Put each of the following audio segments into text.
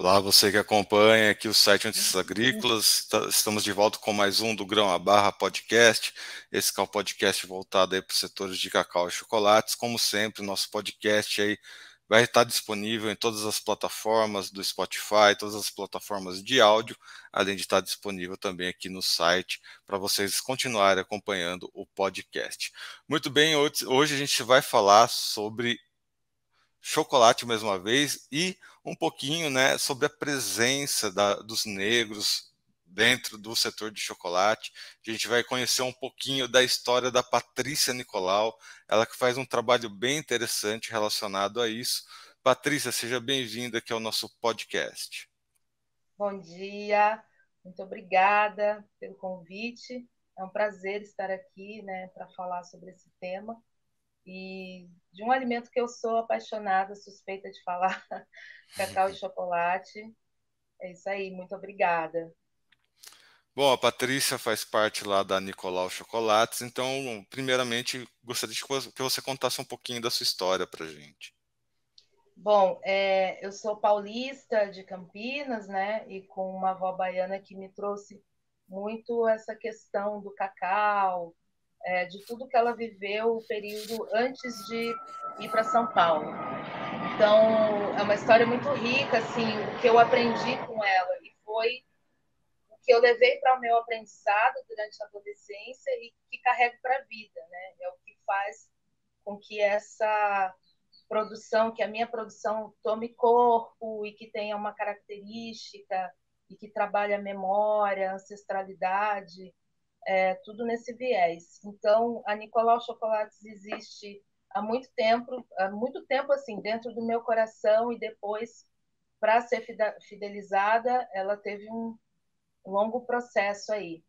Olá, você que acompanha aqui o site Notícias Agrícolas. Estamos de volta com mais um do Grão à Barra Podcast. Esse que é um podcast voltado aí para os setores de cacau e chocolates. Como sempre, nosso podcast aí vai estar disponível em todas as plataformas do Spotify, todas as plataformas de áudio, além de estar disponível também aqui no site para vocês continuarem acompanhando o podcast. Muito bem, hoje a gente vai falar sobre chocolate mais uma vez e um pouquinho, né, sobre a presença dos negros dentro do setor de chocolate. A gente vai conhecer um pouquinho da história da Patrícia Nicolau, ela que faz um trabalho bem interessante relacionado a isso. Patrícia, seja bem-vinda aqui ao nosso podcast. Bom dia, muito obrigada pelo convite. É um prazer estar aqui, né, para falar sobre esse tema e de um alimento que eu sou apaixonada, suspeita de falar, cacau e chocolate. É isso aí, muito obrigada. Bom, a Patrícia faz parte lá da Nicolau Chocolates, então, primeiramente, gostaria que você contasse um pouquinho da sua história para a gente. Bom, eu sou paulista de Campinas, né, e com uma avó baiana que me trouxe muito essa questão do cacau, de tudo que ela viveu o período antes de ir para São Paulo. Então, é uma história muito rica, assim, o que eu aprendi com ela e foi o que eu levei para o meu aprendizado durante a adolescência e que carrego para a vida, né? É o que faz com que essa produção, que a minha produção tome corpo e que tenha uma característica e que trabalhe a memória, a ancestralidade, tudo nesse viés. Então, a Nicolau Chocolates existe há muito tempo assim, dentro do meu coração, e depois, para ser fidelizada, ela teve um longo processo aí.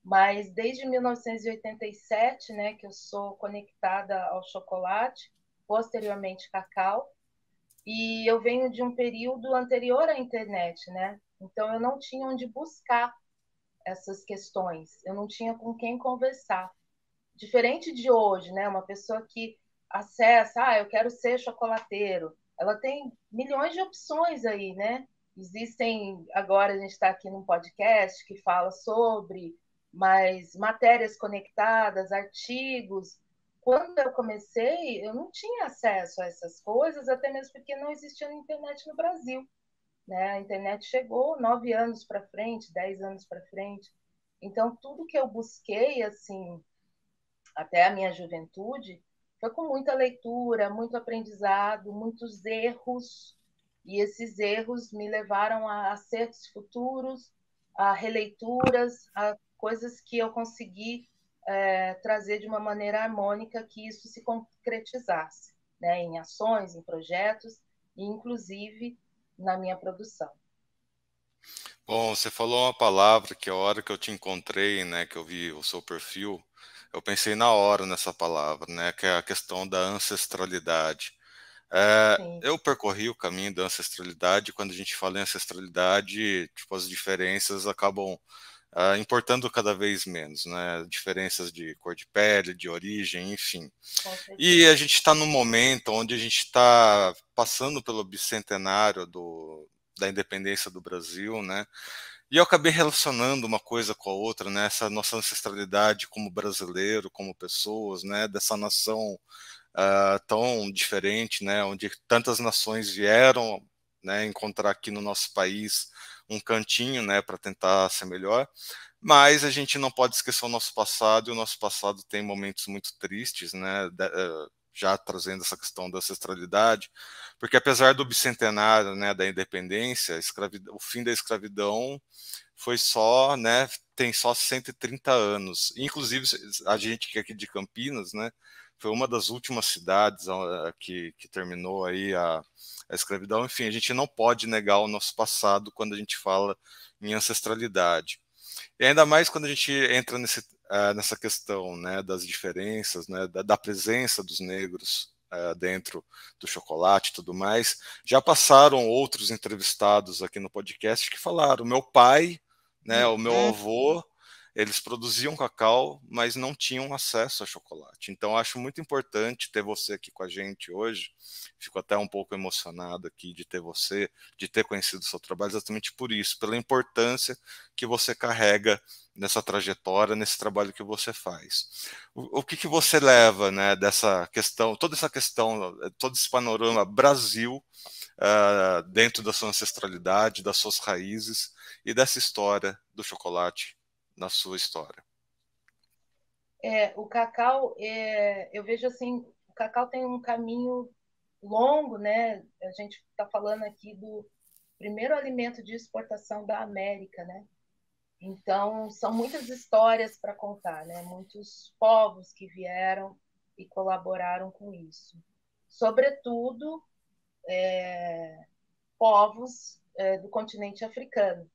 Mas desde 1987, né, que eu sou conectada ao chocolate, posteriormente cacau, e eu venho de um período anterior à internet, né? Então eu não tinha onde buscar essas questões, eu não tinha com quem conversar. Diferente de hoje, né? Uma pessoa que acessa, eu quero ser chocolateiro, ela tem milhões de opções aí, né? Existem, agora a gente está aqui num podcast que fala sobre, mas matérias conectadas, artigos. Quando eu comecei, eu não tinha acesso a essas coisas, até mesmo porque não existia na internet no Brasil, né? A internet chegou 9 anos para frente, 10 anos para frente. Então, tudo que eu busquei, assim, até a minha juventude, foi com muita leitura, muito aprendizado, muitos erros, e esses erros me levaram a acertos futuros, a releituras, a coisas que eu consegui trazer de uma maneira harmônica que isso se concretizasse, né, em ações, em projetos e, inclusive, na minha produção. Bom, você falou uma palavra que a hora que eu te encontrei, né, que eu vi o seu perfil, eu pensei na hora nessa palavra, né, que é a questão da ancestralidade. Sim, Eu percorri o caminho da ancestralidade. Quando a gente fala em ancestralidade, tipo, as diferenças acabam importando cada vez menos, né? Diferenças de cor de pele, de origem, enfim. com E a certeza. gente está num momento onde a gente está passando pelo bicentenário da independência do Brasil, né? E eu acabei relacionando uma coisa com a outra, né? Essa nossa ancestralidade como brasileiro, como pessoas, né? Dessa nação tão diferente, né? Onde tantas nações vieram, né? Encontrar aqui no nosso país um cantinho, né? Para tentar ser melhor. Mas a gente não pode esquecer o nosso passado, e o nosso passado tem momentos muito tristes, né? Já trazendo essa questão da ancestralidade, porque apesar do bicentenário, né, da independência, o fim da escravidão foi só, né, tem só 130 anos. Inclusive, a gente que é aqui de Campinas, né, foi uma das últimas cidades que terminou aí a escravidão. Enfim, a gente não pode negar o nosso passado quando a gente fala em ancestralidade. E ainda mais quando a gente entra nessa questão, né, das diferenças, né, da presença dos negros dentro do chocolate e tudo mais. Já passaram outros entrevistados aqui no podcast que falaram: meu pai, né, o meu avô, eles produziam cacau, mas não tinham acesso a chocolate. Então, acho muito importante ter você aqui com a gente hoje. Fico até um pouco emocionado aqui de ter você, de ter conhecido o seu trabalho, exatamente por isso, pela importância que você carrega nessa trajetória, nesse trabalho que você faz. O que que você leva, né, dessa questão, todo esse panorama Brasil, dentro da sua ancestralidade, das suas raízes e dessa história do chocolate na sua história? O cacau, eu vejo assim, o cacau tem um caminho longo, né? A gente está falando aqui do primeiro alimento de exportação da América, né? Então, são muitas histórias para contar, né? Muitos povos que vieram e colaboraram com isso. Sobretudo, povos do continente africano,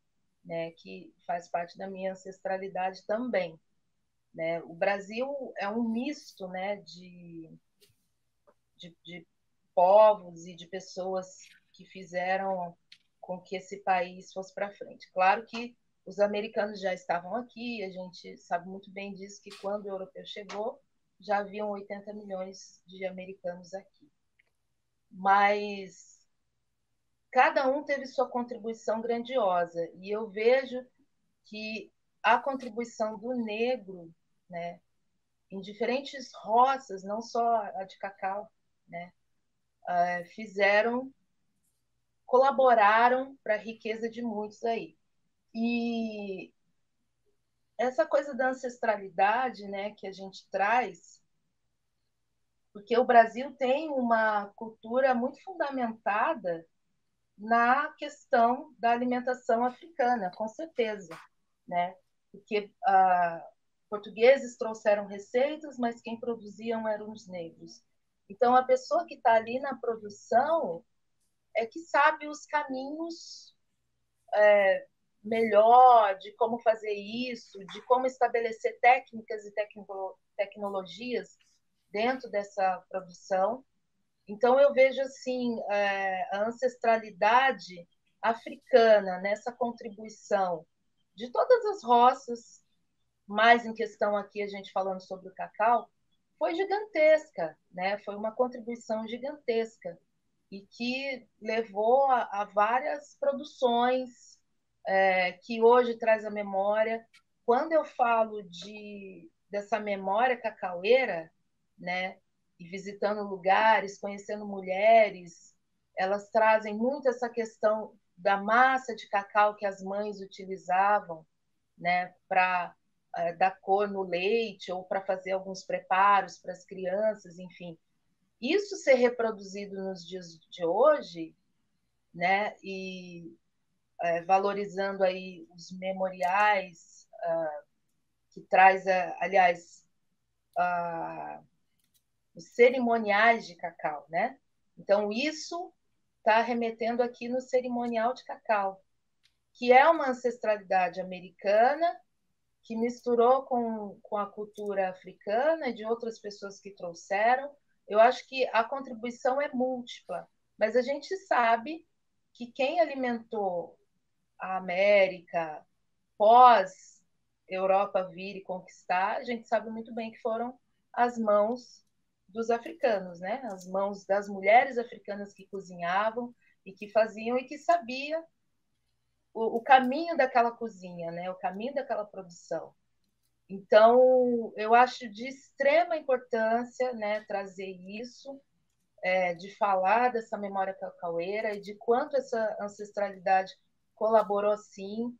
né? Que faz parte da minha ancestralidade também. Né? O Brasil é um misto, né, de povos e de pessoas que fizeram com que esse país fosse para frente. Claro que os americanos já estavam aqui, a gente sabe muito bem disso, que quando o europeu chegou, já haviam 80 milhões de americanos aqui. Mas cada um teve sua contribuição grandiosa, e eu vejo que a contribuição do negro, né, em diferentes roças, não só a de cacau, né, fizeram, colaboraram para a riqueza de muitos aí. E essa coisa da ancestralidade, né, que a gente traz, porque o Brasil tem uma cultura muito fundamentada na questão da alimentação africana, com certeza, né? Porque portugueses trouxeram receitas, mas quem produziam eram os negros. Então, a pessoa que está ali na produção é que sabe os caminhos melhor de como fazer isso, de como estabelecer técnicas e tecnologias dentro dessa produção. Então, eu vejo assim a ancestralidade africana nessa contribuição de todas as roças, mais em questão aqui a gente falando sobre o cacau, foi gigantesca, né? Foi uma contribuição gigantesca e que levou a várias produções que hoje traz a memória. Quando eu falo dessa memória cacaueira, né? E visitando lugares, conhecendo mulheres, elas trazem muito essa questão da massa de cacau que as mães utilizavam, né, para dar cor no leite ou para fazer alguns preparos para as crianças, enfim. Isso ser reproduzido nos dias de hoje, né, e valorizando aí os memoriais que traz, aliás, os cerimoniais de cacau, né? Então, isso está remetendo aqui no cerimonial de cacau, que é uma ancestralidade americana que misturou com a cultura africana e de outras pessoas que trouxeram. Eu acho que a contribuição é múltipla, mas a gente sabe que quem alimentou a América pós Europa vir e conquistar, a gente sabe muito bem que foram as mãos dos africanos, né? As mãos das mulheres africanas que cozinhavam e que faziam e que sabia o caminho daquela cozinha, né? O caminho daquela produção. Então, eu acho de extrema importância, né, trazer isso, de falar dessa memória cacaueira e de quanto essa ancestralidade colaborou, sim,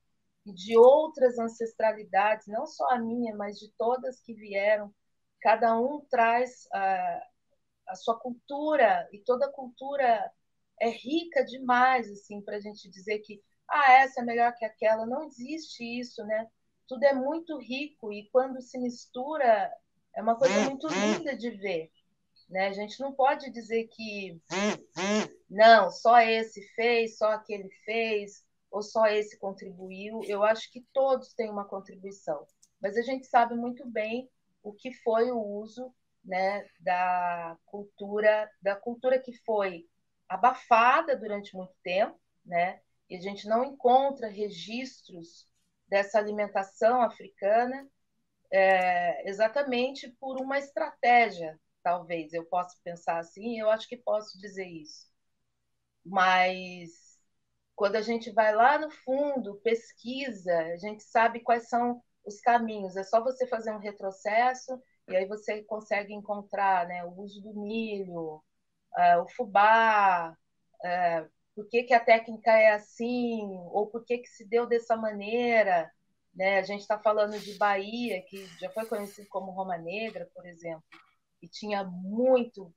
e de outras ancestralidades, não só a minha, mas de todas que vieram. Cada um traz a sua cultura, e toda cultura é rica demais, assim, para a gente dizer que essa é melhor que aquela. Não existe isso, né? Tudo é muito rico e quando se mistura é uma coisa muito linda de ver, né? A gente não pode dizer que não, só esse fez, só aquele fez, ou só esse contribuiu. Eu acho que todos têm uma contribuição, mas a gente sabe muito bem o que foi o uso, né, da cultura que foi abafada durante muito tempo, né? E a gente não encontra registros dessa alimentação africana, exatamente por uma estratégia, talvez eu possa pensar assim, eu acho que posso dizer isso. Mas quando a gente vai lá no fundo, pesquisa, a gente sabe quais são os caminhos. É só você fazer um retrocesso e aí você consegue encontrar, né, o uso do milho, o fubá, por que, que a técnica é assim, ou por que, que se deu dessa maneira. Né? A gente está falando de Bahia, que já foi conhecido como Roma Negra, por exemplo, e tinha muito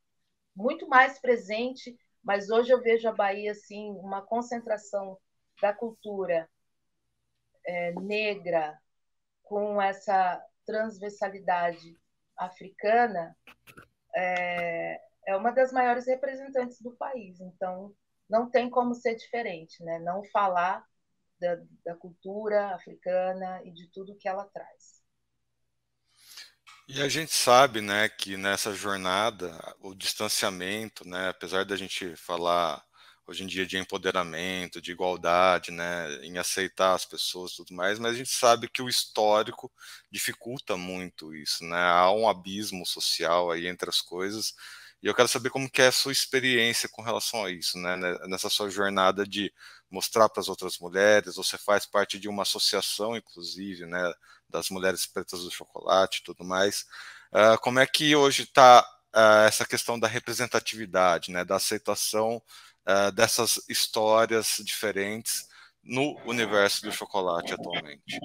mais presente, mas hoje eu vejo a Bahia assim, uma concentração da cultura negra com essa transversalidade africana, é uma das maiores representantes do país. Então, não tem como ser diferente, né? Não falar da cultura africana e de tudo que ela traz. E a gente sabe, né, que nessa jornada, o distanciamento, né, apesar da gente falar hoje em dia de empoderamento, de igualdade, né, em aceitar as pessoas e tudo mais, mas a gente sabe que o histórico dificulta muito isso, né? Há um abismo social aí entre as coisas. E eu quero saber como que é a sua experiência com relação a isso, né, nessa sua jornada de mostrar para as outras mulheres. Você faz parte de uma associação, inclusive, né, das mulheres pretas do chocolate e tudo mais. Como é que hoje está essa questão da representatividade, né, da aceitação dessas histórias diferentes no universo do chocolate atualmente?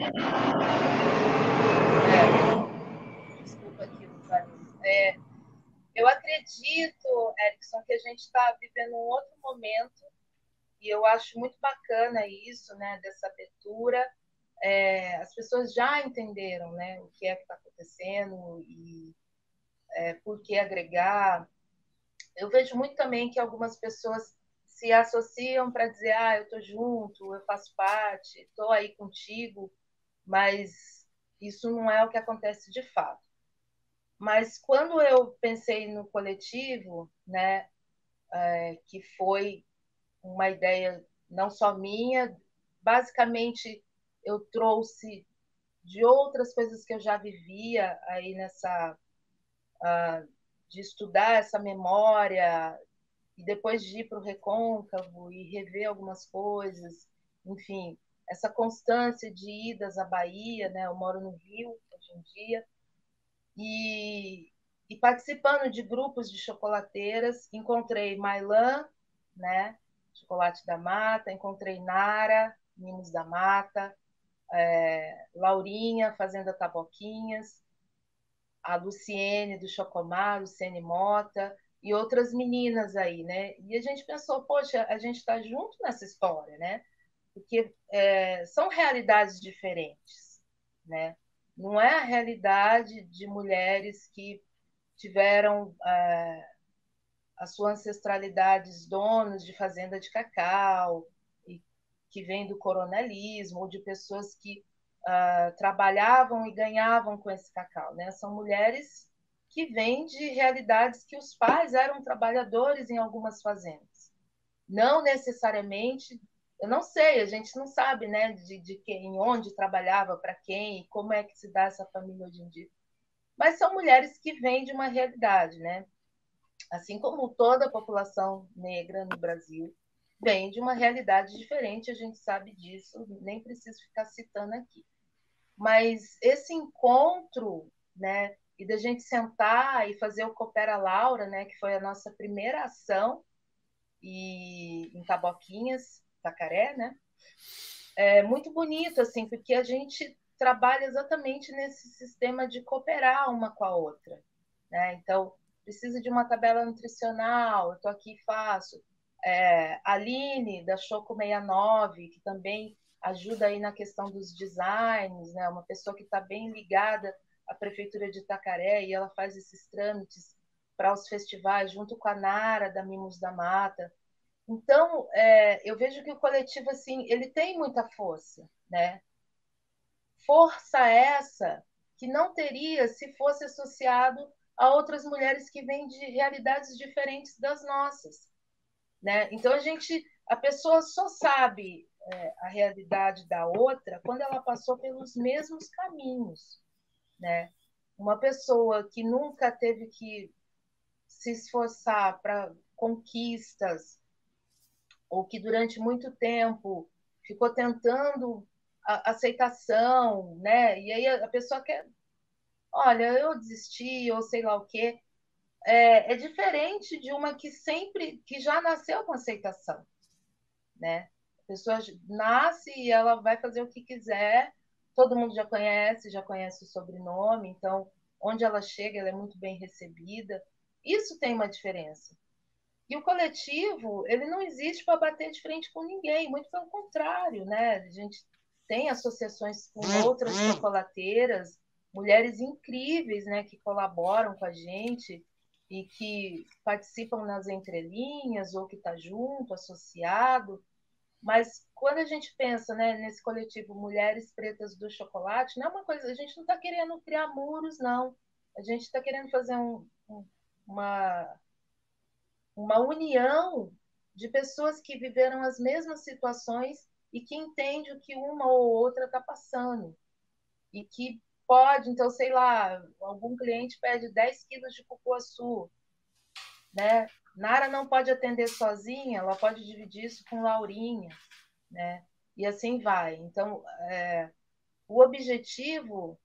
Desculpa aqui os barulhos. Eu acredito, Erickson, que a gente está vivendo um outro momento e eu acho muito bacana isso, né, dessa abertura. As pessoas já entenderam, né, o que é que está acontecendo e por que agregar. Eu vejo muito também que algumas pessoas se associam para dizer, eu estou junto, eu faço parte, estou aí contigo, mas isso não é o que acontece de fato. Mas quando eu pensei no coletivo, né, que foi uma ideia não só minha, basicamente eu trouxe de outras coisas que eu já vivia aí nessa de estudar essa memória e depois de ir para o recôncavo e rever algumas coisas, enfim, essa constância de idas à Bahia, né? Eu moro no Rio hoje em dia e participando de grupos de chocolateiras, encontrei Mailan, né? Chocolate da Mata, encontrei Nara, Mimos da Mata, Laurinha, Fazenda Taboquinhas, a Luciene do Chocomar, Luciene Mota e outras meninas aí, né? E a gente pensou, poxa, a gente está junto nessa história, né? Porque são realidades diferentes, né? Não é a realidade de mulheres que tiveram a sua ancestralidade donos de fazenda de cacau, e que vem do coronelismo, ou de pessoas que trabalhavam e ganhavam com esse cacau. Né? São mulheres que vêm de realidades que os pais eram trabalhadores em algumas fazendas. Não necessariamente, eu não sei, a gente não sabe né, de quem, onde trabalhava, para quem, como é que se dá essa família hoje em dia. Mas são mulheres que vêm de uma realidade, né? Assim como toda a população negra no Brasil vem de uma realidade diferente, a gente sabe disso, nem preciso ficar citando aqui. Mas esse encontro, né, e da gente sentar e fazer o Coopera Laura, né, que foi a nossa primeira ação e em Taboquinhas, Tacaré, né? É muito bonito assim, porque a gente trabalha exatamente nesse sistema de cooperar uma com a outra, né? Então, precisa de uma tabela nutricional, eu estou aqui e faço. A Aline, da Choco 69, que também ajuda aí na questão dos designs, né? Uma pessoa que está bem ligada à Prefeitura de Itacaré e ela faz esses trâmites para os festivais, junto com a Nara, da Mimos da Mata. Então, eu vejo que o coletivo assim, ele tem muita força, né? Força essa que não teria se fosse associado a outras mulheres que vêm de realidades diferentes das nossas, né? Então a pessoa só sabe a realidade da outra quando ela passou pelos mesmos caminhos, né? Uma pessoa que nunca teve que se esforçar para conquistas, ou que durante muito tempo ficou tentando a aceitação, né? E aí a pessoa quer, olha, eu desisti, ou sei lá o quê. É diferente de uma que sempre, que já nasceu com aceitação, né? A pessoa nasce e ela vai fazer o que quiser, todo mundo já conhece o sobrenome, então onde ela chega, ela é muito bem recebida. Isso tem uma diferença. E o coletivo, ele não existe para bater de frente com ninguém, muito pelo contrário, né? A gente tem associações com outras chocolateiras, mulheres incríveis, né, que colaboram com a gente e que participam nas entrelinhas ou que está junto, associado. Mas quando a gente pensa, né, nesse coletivo Mulheres Pretas do Chocolate, não é uma coisa, a gente não está querendo criar muros, não. A gente está querendo fazer uma uma união de pessoas que viveram as mesmas situações e que entende o que uma ou outra está passando. E que pode, então, sei lá, algum cliente pede 10 quilos de cupuaçu, né? Nara não pode atender sozinha, ela pode dividir isso com Laurinha, né? E assim vai. Então, o objetivo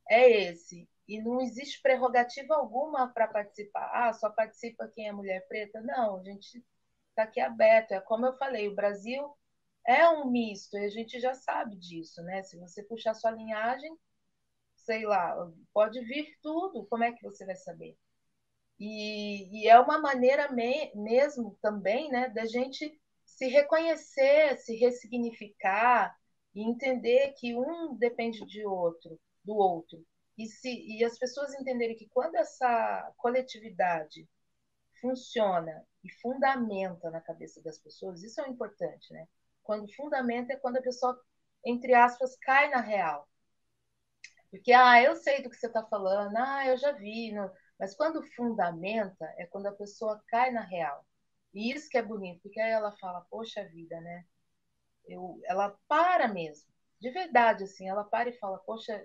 é esse. E não existe prerrogativa alguma para participar. Ah, só participa quem é mulher preta? Não, a gente está aqui aberto. É como eu falei, o Brasil é um misto, e a gente já sabe disso, né? Se você puxar sua linhagem, sei lá, pode vir tudo, como é que você vai saber? E é uma maneira mesmo também, né, da gente se reconhecer, se ressignificar e entender que um depende do outro. E as pessoas entenderem que quando essa coletividade funciona e fundamenta na cabeça das pessoas, isso é o importante, né? Quando fundamenta é quando a pessoa, entre aspas, cai na real. Porque, eu sei do que você está falando, eu já vi. Não. Mas quando fundamenta é quando a pessoa cai na real. E isso que é bonito, porque aí ela fala, poxa vida, né? Ela para mesmo, de verdade, assim, ela para e fala, poxa,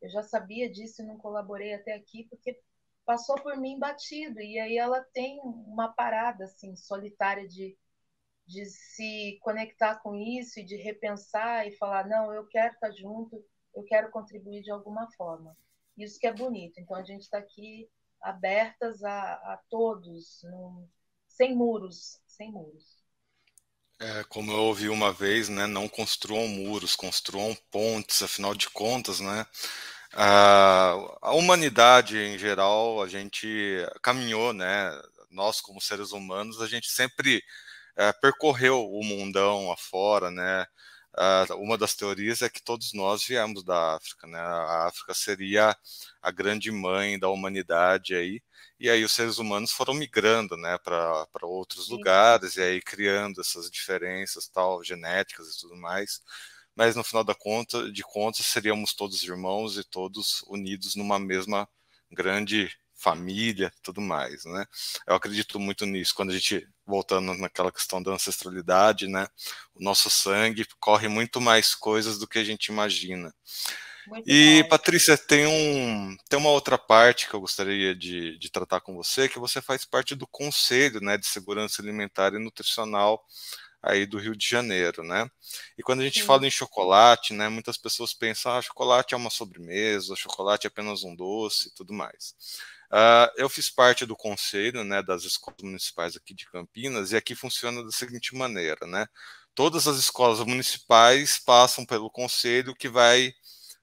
eu já sabia disso e não colaborei até aqui porque passou por mim batido. E aí ela tem uma parada, assim, solitária de se conectar com isso e de repensar e falar, não, eu quero estar junto, eu quero contribuir de alguma forma. Isso que é bonito. Então a gente está aqui abertas a todos, sem muros, sem muros. Como eu ouvi uma vez, né, não construam muros, construam pontes, afinal de contas, né, a humanidade em geral, a gente caminhou, né, nós como seres humanos, a gente sempre percorreu o mundão afora, né, uma das teorias é que todos nós viemos da África, né, a África seria a grande mãe da humanidade aí, e aí os seres humanos foram migrando, né, para outros lugares e Isso. aí criando essas diferenças tal genéticas e tudo mais. Mas no final de contas seríamos todos irmãos e todos unidos numa mesma grande família, tudo mais, né? Eu acredito muito nisso. Quando a gente voltando naquela questão da ancestralidade, né? O nosso sangue corre muito mais coisas do que a gente imagina. Muito E, mais. Patrícia, tem uma outra parte que eu gostaria de tratar com você, que você faz parte do Conselho, né, de Segurança Alimentar e Nutricional aí do Rio de Janeiro, né? E quando a gente fala Sim. em chocolate, né, muitas pessoas pensam, chocolate é uma sobremesa, chocolate é apenas um doce e tudo mais. Eu fiz parte do conselho, né, das escolas municipais aqui de Campinas, e aqui funciona da seguinte maneira, né? Todas as escolas municipais passam pelo conselho que vai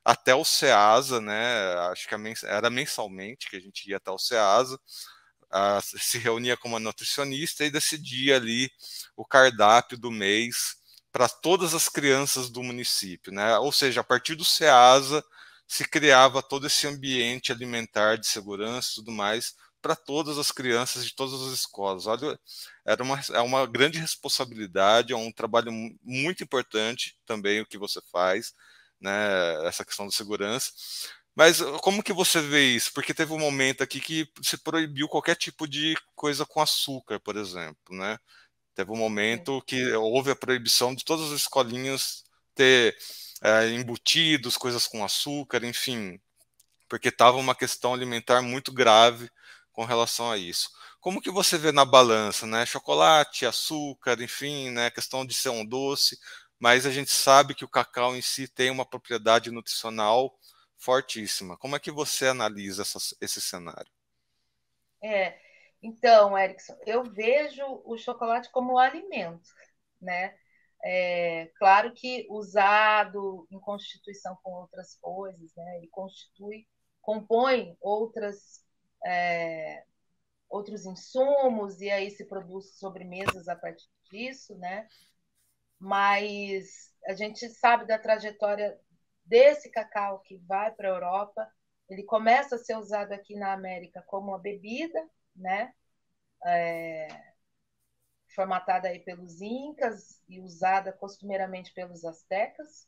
até o SEASA, né? Acho que era mensalmente que a gente ia até o SEASA, se reunia com uma nutricionista e decidia ali o cardápio do mês para todas as crianças do município, né? Ou seja, a partir do SEASA se criava todo esse ambiente alimentar de segurança e tudo mais para todas as crianças de todas as escolas. Olha, é uma grande responsabilidade, é um trabalho muito importante também o que você faz, né? Essa questão da segurança. Mas como que você vê isso? Porque teve um momento aqui que se proibiu qualquer tipo de coisa com açúcar, por exemplo, né? Teve um momento que houve a proibição de todas as escolinhas ter embutidos, coisas com açúcar, enfim, porque estava uma questão alimentar muito grave com relação a isso. Como que você vê na balança, né? Chocolate, açúcar, enfim, né? A questão de ser um doce, mas a gente sabe que o cacau em si tem uma propriedade nutricional fortíssima. Como é que você analisa esse cenário? É, então, Erickson, eu vejo o chocolate como alimento, né? Claro que usado em constituição com outras coisas, né? Ele compõe outros insumos e aí se produz sobremesas a partir disso, né? Mas a gente sabe da trajetória desse cacau que vai para a Europa. Ele começa a ser usado aqui na América como uma bebida, né? Formatada aí pelos incas e usada costumeiramente pelos astecas.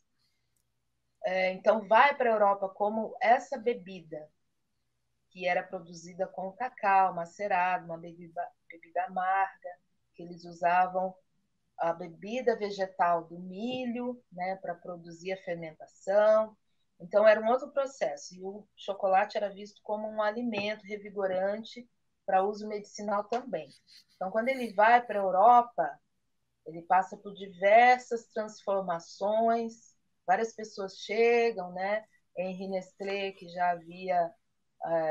Então vai para a Europa como essa bebida que era produzida com cacau macerado, uma bebida amarga, que eles usavam a bebida vegetal do milho, né, para produzir a fermentação. Então era um outro processo. E o chocolate era visto como um alimento revigorante para uso medicinal também. Então, quando ele vai para a Europa, ele passa por diversas transformações. Várias pessoas chegam, né? Henri Nestlé, que já havia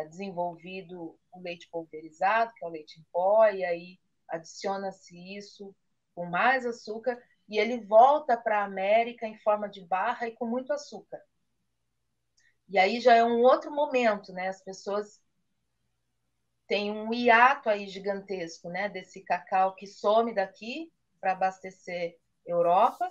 desenvolvido o leite pulverizado, que é o leite em pó, e aí adiciona-se isso com mais açúcar, e ele volta para a América em forma de barra e com muito açúcar. E aí já é um outro momento, né? As pessoas têm um hiato aí gigantesco, né? Desse cacau que some daqui para abastecer Europa,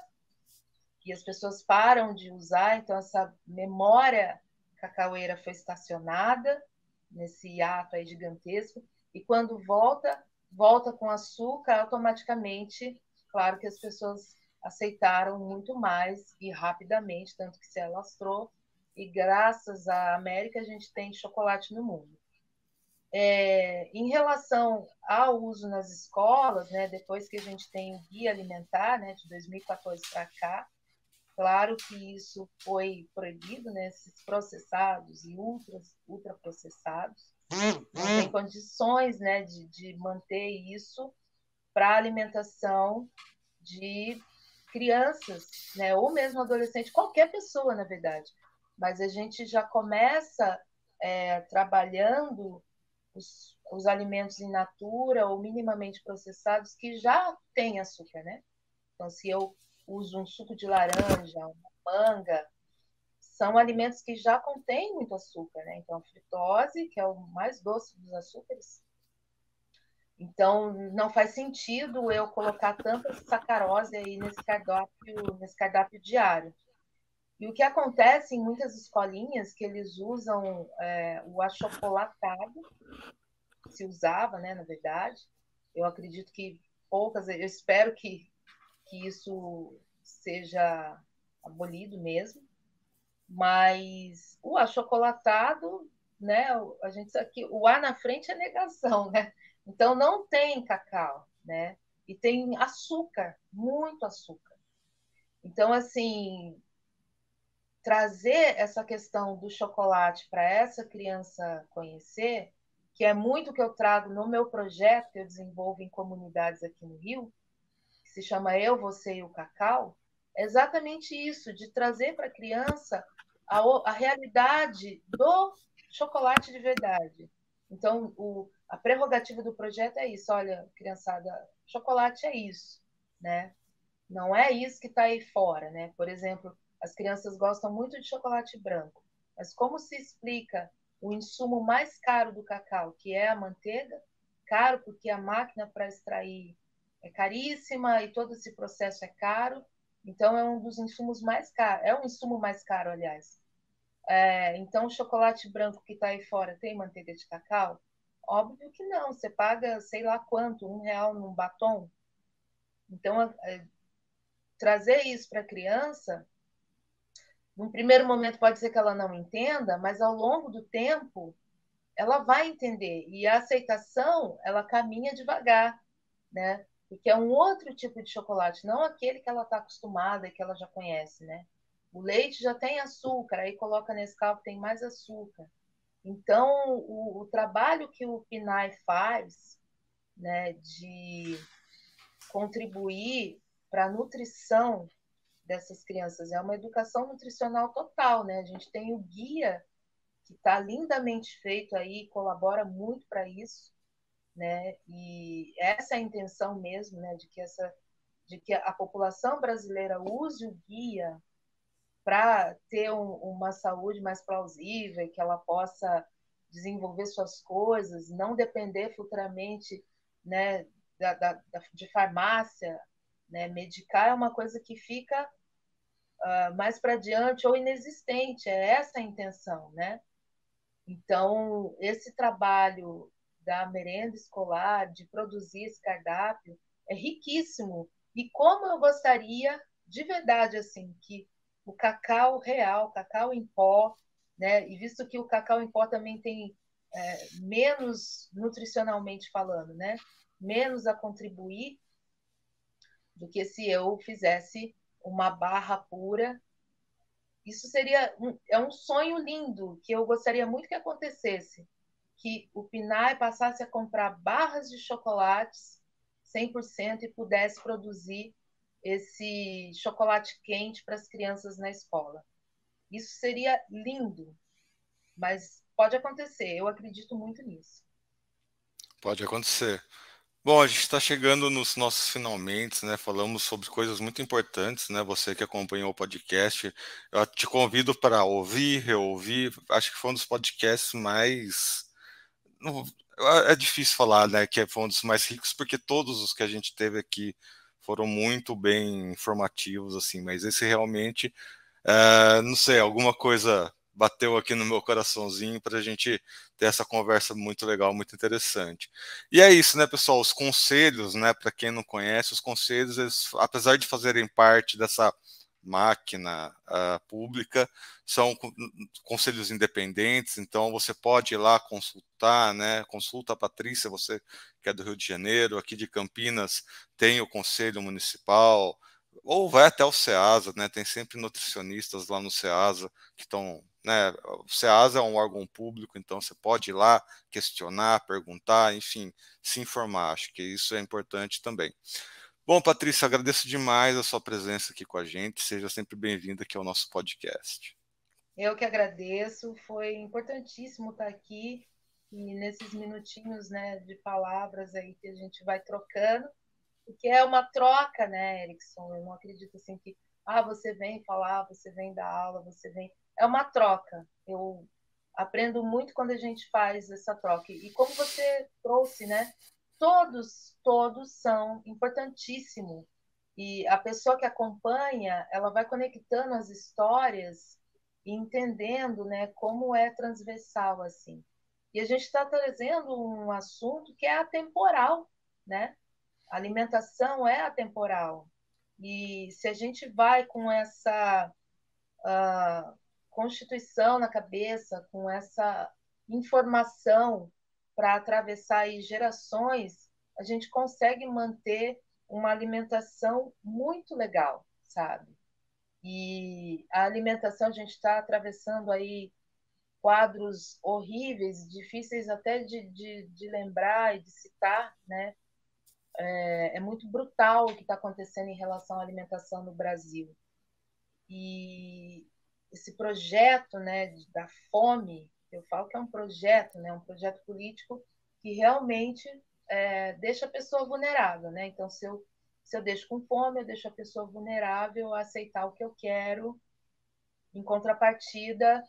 e as pessoas param de usar, então essa memória cacaueira foi estacionada nesse hiato aí gigantesco, e quando volta com açúcar, automaticamente, claro que as pessoas aceitaram muito mais e rapidamente, tanto que se alastrou, e graças à América a gente tem chocolate no mundo. Em relação ao uso nas escolas, né, depois que a gente tem o Guia Alimentar, né, de 2014 para cá, claro que isso foi proibido, né, esses processados e ultraprocessados. Não tem condições, né, de manter isso para alimentação de crianças, né, ou mesmo adolescente, qualquer pessoa, na verdade. Mas a gente já começa trabalhando os alimentos in natura ou minimamente processados que já têm açúcar, né? Então, se eu uso um suco de laranja, uma manga, são alimentos que já contêm muito açúcar, né? Então, a frutose, que é o mais doce dos açúcares, então não faz sentido eu colocar tanta sacarose aí nesse cardápio diário. E o que acontece em muitas escolinhas que eles usam o achocolatado, se usava, né, na verdade. Eu acredito que poucas, eu espero que isso seja abolido mesmo, mas o achocolatado, né, a gente aqui, o A na frente é negação, né? Então não tem cacau, né? E tem açúcar, muito açúcar. Então assim, trazer essa questão do chocolate para essa criança conhecer, que é muito o que eu trago no meu projeto que eu desenvolvo em comunidades aqui no Rio, que se chama Eu, Você e o Cacau, é exatamente isso, de trazer para a criança a realidade do chocolate de verdade. Então, a prerrogativa do projeto é isso, olha, criançada, chocolate é isso, né? Não é isso que está aí fora, né? Por exemplo, as crianças gostam muito de chocolate branco, mas como se explica o insumo mais caro do cacau, que é a manteiga? Caro porque a máquina para extrair é caríssima e todo esse processo é caro. Então é um dos insumos mais caros, é um insumo mais caro, aliás. Então o chocolate branco que está aí fora tem manteiga de cacau? Óbvio que não. Você paga sei lá quanto, R$ 1 num batom. Então trazer isso para a criança, num primeiro momento pode ser que ela não entenda, mas ao longo do tempo ela vai entender. E a aceitação, ela caminha devagar, né? porque é um outro tipo de chocolate, não aquele que ela está acostumada e que ela já conhece, né? O leite já tem açúcar, aí coloca Nescau que tem mais açúcar. Então, o trabalho que o PNAE faz, né, de contribuir para a nutrição dessas crianças, é uma educação nutricional total, né? A gente tem o guia que está lindamente feito aí, colabora muito para isso, né? E essa é a intenção mesmo, né, de que a população brasileira use o guia para ter uma saúde mais plausível, que ela possa desenvolver suas coisas, não depender futuramente, né, de farmácia, né? Medicar é uma coisa que fica mais para diante ou inexistente, é essa a intenção, né? Então, esse trabalho da merenda escolar, de produzir esse cardápio, é riquíssimo. E como eu gostaria, de verdade, assim, que o cacau real, cacau em pó, né? E visto que o cacau em pó também tem menos nutricionalmente falando, né? Menos a contribuir do que se eu fizesse uma barra pura. Isso seria é um sonho lindo que eu gostaria muito que acontecesse, que o PNAE passasse a comprar barras de chocolates 100% e pudesse produzir esse chocolate quente para as crianças na escola. Isso seria lindo, mas pode acontecer, eu acredito muito nisso. Pode acontecer. Bom, a gente está chegando nos nossos finalmente, né? Falamos sobre coisas muito importantes, né? Você que acompanhou o podcast, eu te convido para ouvir, reouvir. Acho que foi um dos podcasts mais. não- É difícil falar, né? Que foi um dos mais ricos, porque todos os que a gente teve aqui foram muito bem informativos, assim. Mas esse realmente não sei, alguma coisa bateu aqui no meu coraçãozinho para a gente ter essa conversa muito legal, muito interessante. E é isso, né, pessoal? Os conselhos, né, para quem não conhece, os conselhos, eles, apesar de fazerem parte dessa máquina pública, são conselhos independentes, então você pode ir lá consultar, né? Consulta a Patrícia, você que é do Rio de Janeiro, aqui de Campinas tem o Conselho Municipal, ou vai até o SEASA, né? Tem sempre nutricionistas lá no SEASA que estão, né? O SEASA é um órgão público, então você pode ir lá questionar, perguntar, enfim, se informar. Acho que isso é importante também. Bom, Patrícia, agradeço demais a sua presença aqui com a gente. Seja sempre bem-vinda aqui ao nosso podcast. Eu que agradeço, foi importantíssimo estar aqui e nesses minutinhos, né, de palavras aí que a gente vai trocando, porque é uma troca, né, Erickson? Eu não acredito assim que você vem falar, você vem dar aula, você vem. É uma troca. Eu aprendo muito quando a gente faz essa troca. E como você trouxe, né? Todos são importantíssimos. E a pessoa que acompanha, ela vai conectando as histórias e entendendo, né, como é transversal assim. E a gente está trazendo um assunto que é atemporal, né? A alimentação é atemporal. E se a gente vai com essa constituição na cabeça, com essa informação para atravessar aí gerações, a gente consegue manter uma alimentação muito legal, sabe? E a alimentação, a gente está atravessando aí quadros horríveis, difíceis até de lembrar e de citar, né? É muito brutal o que está acontecendo em relação à alimentação no Brasil. E esse projeto, né, da fome, eu falo que é um projeto, né, um projeto político que realmente deixa a pessoa vulnerável, né? Então, se eu deixo com fome, eu deixo a pessoa vulnerável a aceitar o que eu quero. Em contrapartida,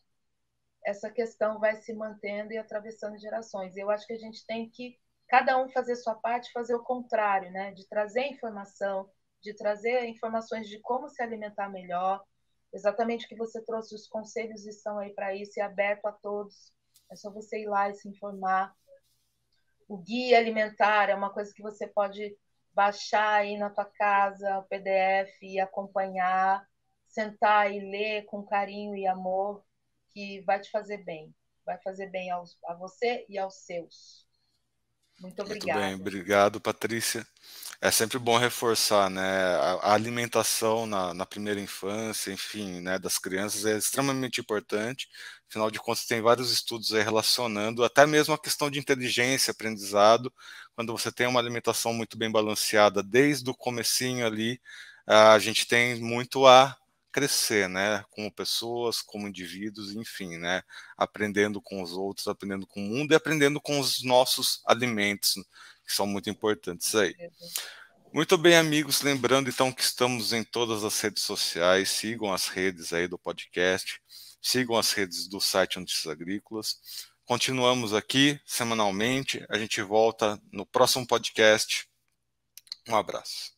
essa questão vai se mantendo e atravessando gerações. Eu acho que a gente tem que cada um fazer sua parte, fazer o contrário, né? De trazer informação, de trazer informações de como se alimentar melhor. Exatamente o que você trouxe, os conselhos estão aí para isso e aberto a todos. É só você ir lá e se informar. O guia alimentar é uma coisa que você pode baixar aí na tua casa, o PDF, e acompanhar, sentar e ler com carinho e amor, que vai te fazer bem. Vai fazer bem a você e aos seus. Muito Muito bem, obrigada. obrigado, Patrícia. É sempre bom reforçar, né? A alimentação na primeira infância, enfim, né, das crianças é extremamente importante. Afinal de contas, tem vários estudos aí relacionando até mesmo a questão de inteligência, aprendizado. Quando você tem uma alimentação muito bem balanceada desde o comecinho ali, a gente tem muito a crescer, né? Como pessoas, como indivíduos, enfim, né? Aprendendo com os outros, aprendendo com o mundo e aprendendo com os nossos alimentos, que são muito importantes aí. Muito bem, amigos. Lembrando então que estamos em todas as redes sociais. Sigam as redes aí do podcast, sigam as redes do site Notícias Agrícolas. Continuamos aqui semanalmente. A gente volta no próximo podcast. Um abraço.